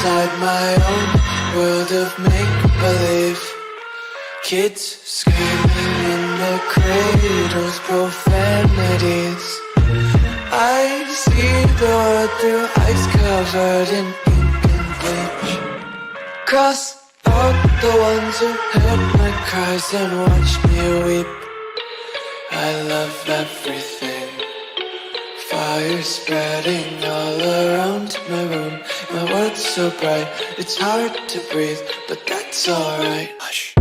inside my own world of make-believe. Kids screaming in their cradles, profanities. I see the world through ice covered in ink and bleach. Cross out the ones who heard my cries and watched me weep. I love everything. Fire spreading all around my room. My world's so bright, it's hard to breathe, but that's alright. Hush.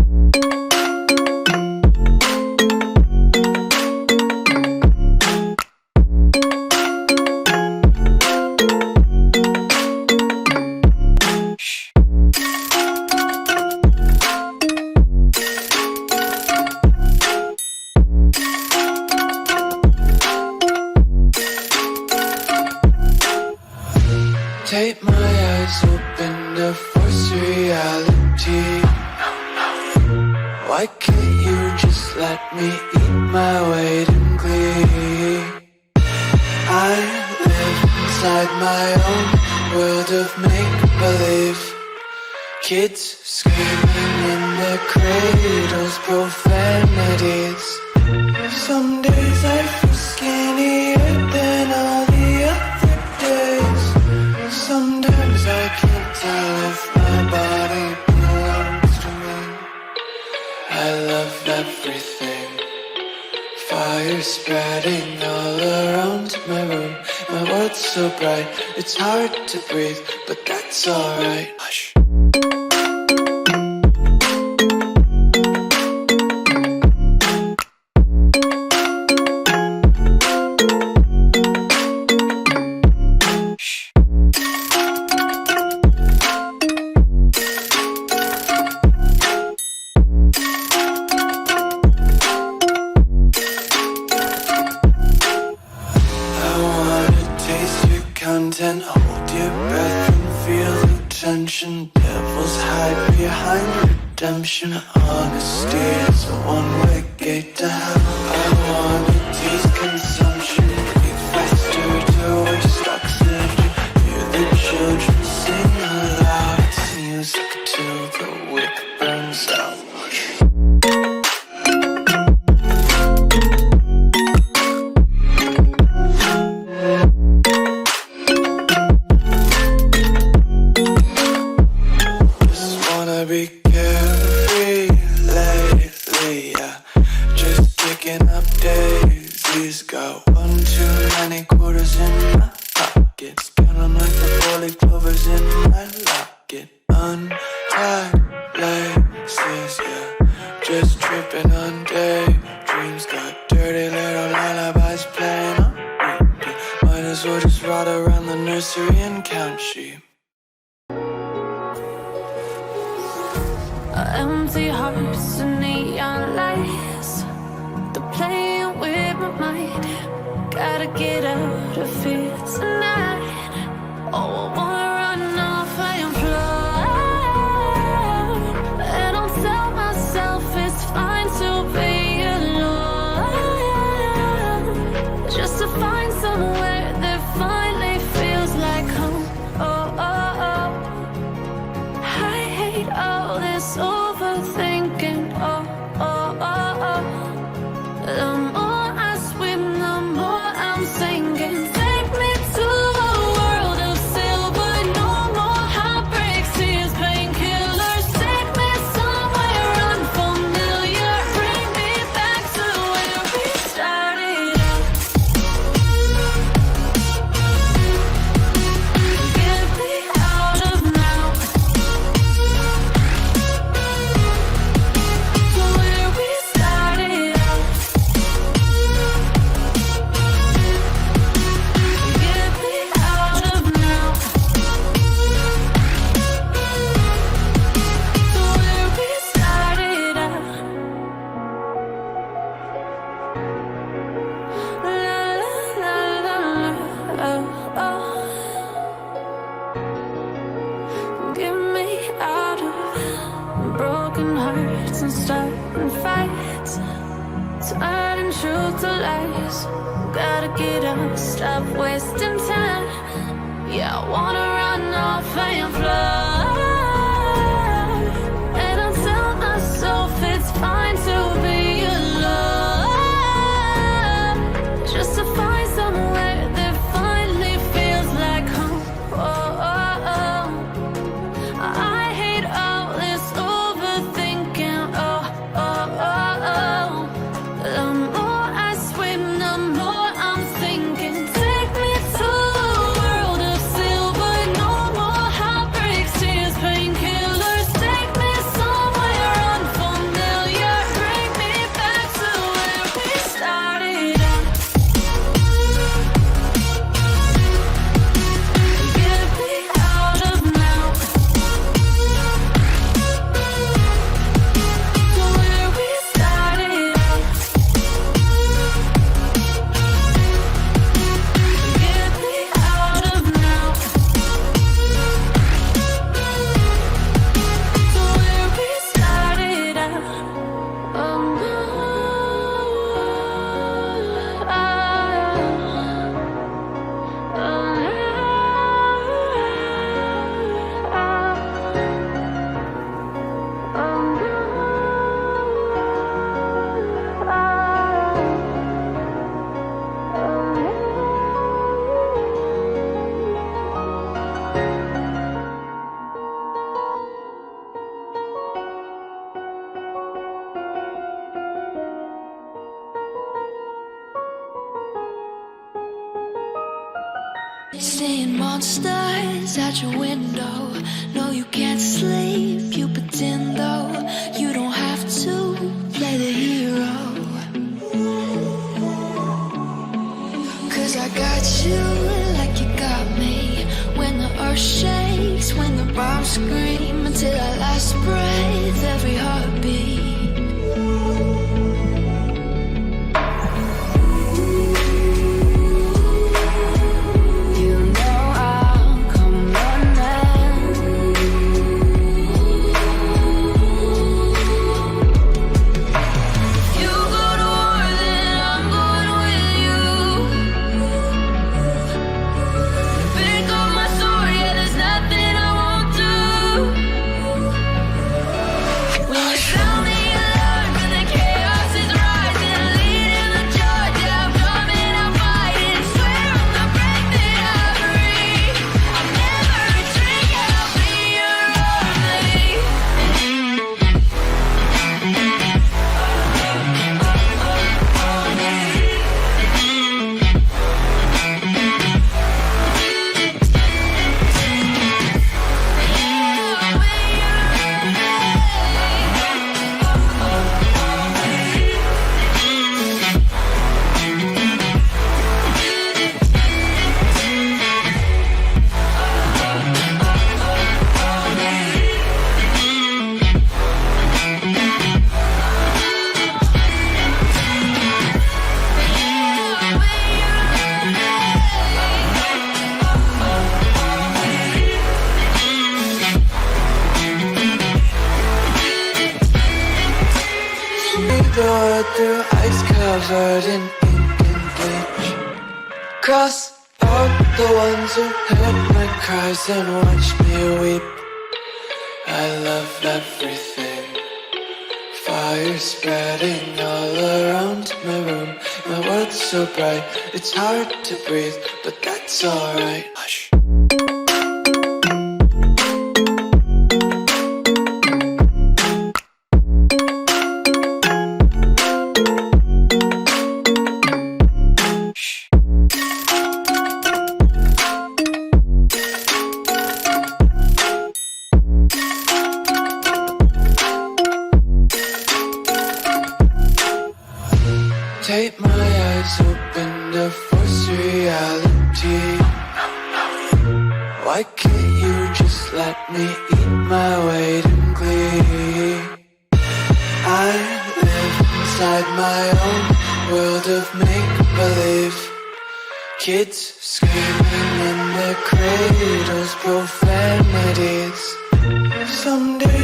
Take my eyes open to force reality. Why can't you just let me eat my weight in glee? I live inside my own world of make-believe. Kids screaming in their cradles, profanities. Some days I feel skinnier than all the other days. Sometimes I can't tell if my body belongs to me. I love everything. Fire spreading all around my room. My world's so bright, it's hard to breathe, but that's alright. Hush. Content, hold your breath and feel the tension. Devils hide behind redemption. Honesty is a one-way gate to hell. I wanna taste consumption. Breathe faster to waste oxygen. Hear the children sing aloud. It's music till the wick burns out. Be carefree lately, yeah. Just picking up daisies. Got one too many quarters in my pocket. Spinning like the four-leaf clovers in my locket. Untied laces, yeah. Just tripping on daydreams. Got dirty little lullabies playing on repeat. Might as well just ride around the nursery and count sheep. Empty hearts and neon lights, they're playing with my mind. Gotta get out of here tonight. Oh, I wanna run off and fly. And I'll tell myself it's fine to be alone, just to find somewhere that finally feels like home. Oh, oh, oh. I hate all this overthinking, oh, oh, oh, oh. The more I swim, the more I'm sinking. Take me to a world of silver, no more heartbreaks, tears, painkillers. Take me somewhere unfamiliar, bring me back to where we started out. Get me out of now. And starting fights, turning truth to lies. Gotta get up, stop wasting time. Yeah, I wanna run off and fly. monsters at your window. No, you can't sleep, you pretend though. You don't have to play the hero. 'Cause I got you like you got me. When the earth shakes, when the bombs scream, until our last breath, every heartbeat. Through ice covered in ink and bleach. Cross out the ones who heard my cries and watched me weep. I love everything. Fire spreading all around my room. My world's so bright, it's hard to breathe, but that's alright. Hush. Take my eyes open to force reality. Why can't you just let me eat my weight in glee? I live inside my own world of make-believe. Kids screaming in their cradles, profanities. Someday